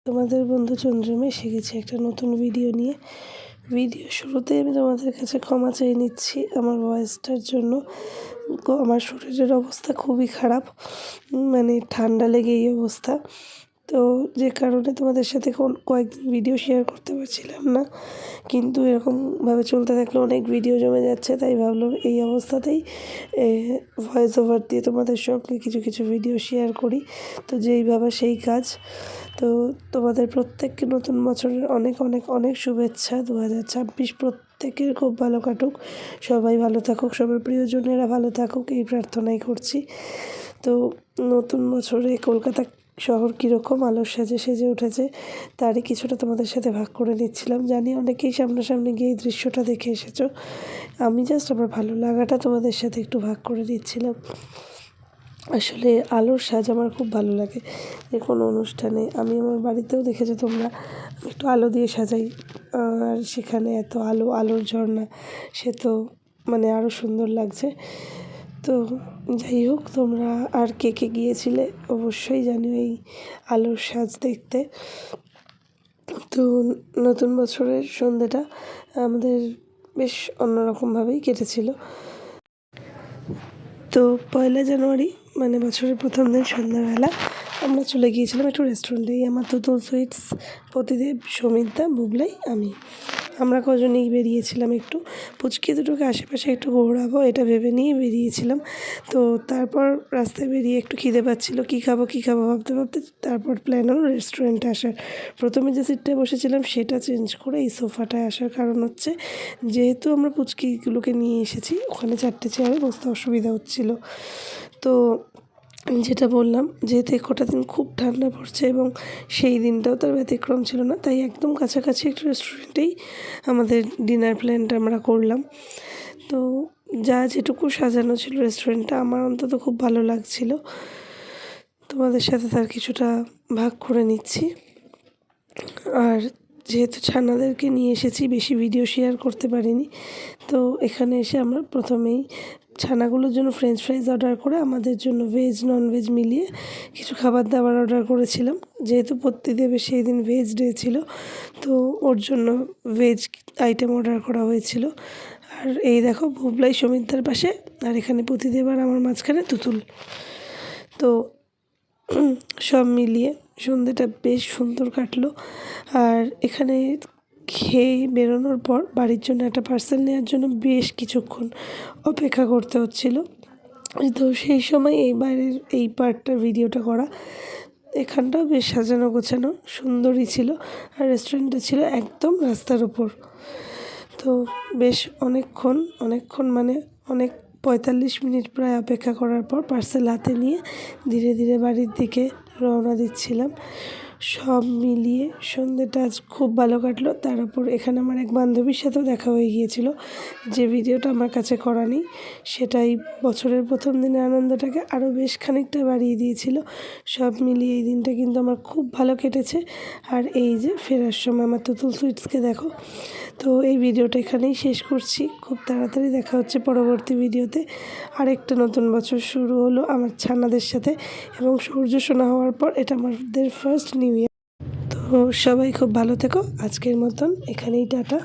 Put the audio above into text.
তোমাদের বন্ধু চন্দ্রমে এসে গেছে একটা নতুন ভিডিও নিয়ে। ভিডিও শুরুতেই আমি তোমাদের কাছে ক্ষমা চেয়ে নিচ্ছি আমার ভয়েসটার জন্য। আমার শরীরের অবস্থা খুবই খারাপ, মানে ঠান্ডা লেগে এই অবস্থা। তো যে কারণে তোমাদের সাথে কয়েকদিন ভিডিও শেয়ার করতে পারছিলাম না, কিন্তু এরকমভাবে চলতে থাকলে অনেক ভিডিও জমে যাচ্ছে, তাই ভাবলাম এই অবস্থাতেই ভয়েস ওভার দিয়ে তোমাদের সঙ্গে কিছু কিছু ভিডিও শেয়ার করি। তো যেই ভাবা সেই কাজ। তো তোমাদের প্রত্যেককে নতুন বছরের অনেক অনেক অনেক শুভেচ্ছা। 2026 প্রত্যেকের খুব ভালো কাটুক, সবাই ভালো থাকুক, সবার প্রিয়জনেরা ভালো থাকুক, এই প্রার্থনাই করছি। তো নতুন বছরে কলকাতা শহর কীরকম আলোর সাজে সেজে উঠেছে তারই কিছুটা তোমাদের সাথে ভাগ করে নিচ্ছিলাম। জানি অনেকেই সামনাসামনি গিয়ে এই দৃশ্যটা দেখে এসেছো, আমি জাস্ট আমার ভালো লাগাটা তোমাদের সাথে একটু ভাগ করে দিচ্ছিলাম। আসলে আলোর সাজ আমার খুব ভালো লাগে, যে কোনো অনুষ্ঠানে। আমি আমার বাড়িতেও দেখেছো তোমরা, একটু আলো দিয়ে সাজাই, আর সেখানে এত আলোর ঝর্ণা, সে তো মানে আরও সুন্দর লাগছে। তো যাই হোক, তোমরা আর কে কে গিয়েছিলে অবশ্যই জানিও এই আলোর সাজ দেখতে। তো নতুন বছরের সন্ধ্যেটা আমাদের বেশ অন্যরকমভাবেই কেটেছিল। তো 1 জানুয়ারি মানে বছরের প্রথম দিন সন্ধ্যাবেলা আমরা চলে গিয়েছিলাম একটু রেস্টুরেন্টে। আমার তুতুল সুইটস, প্রতিদেব, সমিতা, বুবলাই, আমরা কজনেই বেরিয়েছিলাম একটু পুচকি দুটোকে আশেপাশে একটু ঘোরাবো এটা ভেবে নিয়ে বেরিয়েছিলাম। তো তারপর রাস্তায় বেরিয়ে একটু খিদে পাচ্ছিলো, কী খাবো ভাবতে ভাবতে তারপর প্ল্যান হলো রেস্টুরেন্টে আসার। প্রথমে যে সিটটায় বসেছিলাম সেটা চেঞ্জ করে এই সোফাটায় আসার কারণ হচ্ছে, যেহেতু আমরা পুচকিগুলোকে নিয়ে এসেছি, ওখানে 4টে চেয়ারে বসতে অসুবিধা হচ্ছিলো। তো যেটা বললাম, যেহেতু কটা দিন খুব ঠান্ডা পড়ছে এবং সেই দিনটাও তার ব্যতিক্রম ছিল না, তাই একদম কাছাকাছি একটা রেস্টুরেন্টেই আমাদের ডিনার প্ল্যানটা আমরা করলাম। তো যেটুকু সাজানো ছিল রেস্টুরেন্টটা আমার অন্তত খুব ভালো লাগছিল। তোমাদের সাথে তার কিছুটা ভাগ করে নিচ্ছি। আর যেহেতু ছানাদেরকে নিয়ে এসেছি, বেশি ভিডিও শেয়ার করতে পারিনি। তো এখানে এসে আমরা প্রথমেই ছানাগুলোর জন্য ফ্রেঞ্চ ফ্রাইজ অর্ডার করে আমাদের জন্য ভেজ ননভেজ মিলিয়ে কিছু খাবার দাবার অর্ডার করেছিলাম। যেহেতু প্রতিদেবের সেই দিন ভেজ ডে ছিল, তো ওর জন্য ভেজ আইটেম অর্ডার করা হয়েছিল। আর এই দেখো বুবলাই সমিতার পাশে, আর এখানে প্রতিদেব আর আমার মাঝখানে তুতুল। তো সব মিলিয়ে সন্ধ্যেটা বেশ সুন্দর কাটলো। আর এখানে খেয়ে বেরোনোর পর বাড়ির জন্য একটা পার্সেল নেওয়ার জন্য বেশ কিছুক্ষণ অপেক্ষা করতে হচ্ছিলো। তো সেই সময় এই বাইরের এই পার্টটার ভিডিওটা করা। এখানটাও বেশ সাজানো গোছানো সুন্দরই ছিল, আর রেস্টুরেন্টটা ছিল একদম রাস্তার ওপর। তো বেশ অনেকক্ষণ মানে অনেক 45 মিনিট প্রায় অপেক্ষা করার পর পার্সেল হাতে নিয়ে ধীরে ধীরে বাড়ির দিকে রওনা দিচ্ছিলাম। সব মিলিয়ে সন্ধ্যেটা আজ খুব ভালো কাটলো। তার উপর এখানে আমার এক বান্ধবীর সাথেও দেখা হয়ে গিয়েছিল, যে ভিডিওটা আমার কাছে করা নেই, সেটাই বছরের প্রথম দিনের আনন্দটাকে আরও বেশ খানিকটা বাড়িয়ে দিয়েছিল। সব মিলিয়ে এই দিনটা কিন্তু আমার খুব ভালো কেটেছে। আর এই যে ফেরার সময় আমার তুতুল সুইটসকে দেখো। তো এই ভিডিওটা এখানেই শেষ করছি, খুব তাড়াতাড়ি দেখা হচ্ছে পরবর্তী ভিডিওতে। আরেকটা নতুন বছর শুরু হলো আমার ছানাদের সাথে, এবং সূর্য সোনা হওয়ার পর এটা আমাদের ফার্স্ট নিউ ইয়ার। তো সবাই খুব ভালো থেকো, আজকের মতন এখানেই টাটা।